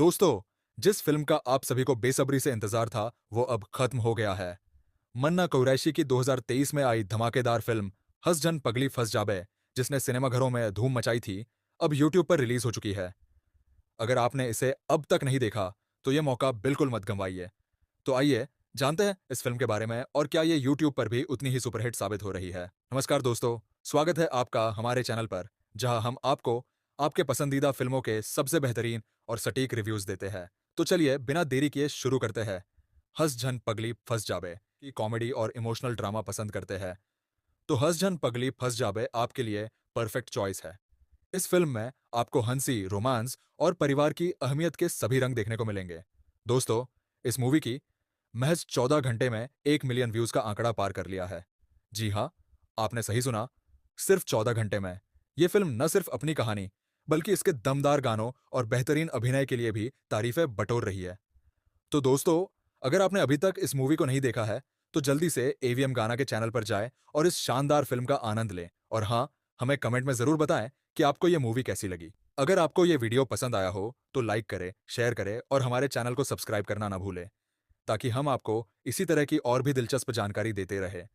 दोस्तों, जिस फिल्म का आप सभी को बेसब्री से इंतजार था, वो अब खत्म हो गया है। मन्ना कुरैशी की 2023 में आई धमाकेदार फिल्म हंस जन पगली फंस जाबे, जिसने सिनेमाघरों में धूम मचाई थी, अब यूट्यूब पर रिलीज हो चुकी है। अगर आपने इसे अब तक नहीं देखा, तो ये मौका बिल्कुल मत गंवाइए। तो आइए, जानते हैं इस फिल्म के बारे में और क्या ये यूट्यूब पर भी उतनी ही सुपरहिट साबित हो रही है। नमस्कार दोस्तों, स्वागत है आपका हमारे चैनल पर, जहां हम आपको आपके पसंदीदा फिल्मों के सबसे बेहतरीन और सटीक रिव्यूज देते हैं। तो चलिए, बिना देरी किए शुरू करते हैं। हंस झन पगली फंस जाबे की कॉमेडी और इमोशनल ड्रामा पसंद करते हैं, तो हंस झन पगली फंस जाबे आपके लिए परफेक्ट चॉइस है। इस फिल्म में आपको हंसी, रोमांस और परिवार की अहमियत के सभी रंग देखने को मिलेंगे। दोस्तों, इस मूवी की महज 14 घंटे में 1 मिलियन व्यूज का आंकड़ा पार कर लिया है। जी हाँ, आपने सही सुना, सिर्फ 14 घंटे में। यह फिल्म न सिर्फ अपनी कहानी, बल्कि इसके दमदार गानों और बेहतरीन अभिनय के लिए भी तारीफें बटोर रही है। तो दोस्तों, अगर आपने अभी तक इस मूवी को नहीं देखा है, तो जल्दी से एवीएम गाना के चैनल पर जाएं और इस शानदार फिल्म का आनंद लें। और हाँ, हमें कमेंट में जरूर बताएं कि आपको यह मूवी कैसी लगी। अगर आपको यह वीडियो पसंद आया हो, तो लाइक करें, शेयर करें और हमारे चैनल को सब्सक्राइब करना ना भूलें, ताकि हम आपको इसी तरह की और भी दिलचस्प जानकारी देते रहें।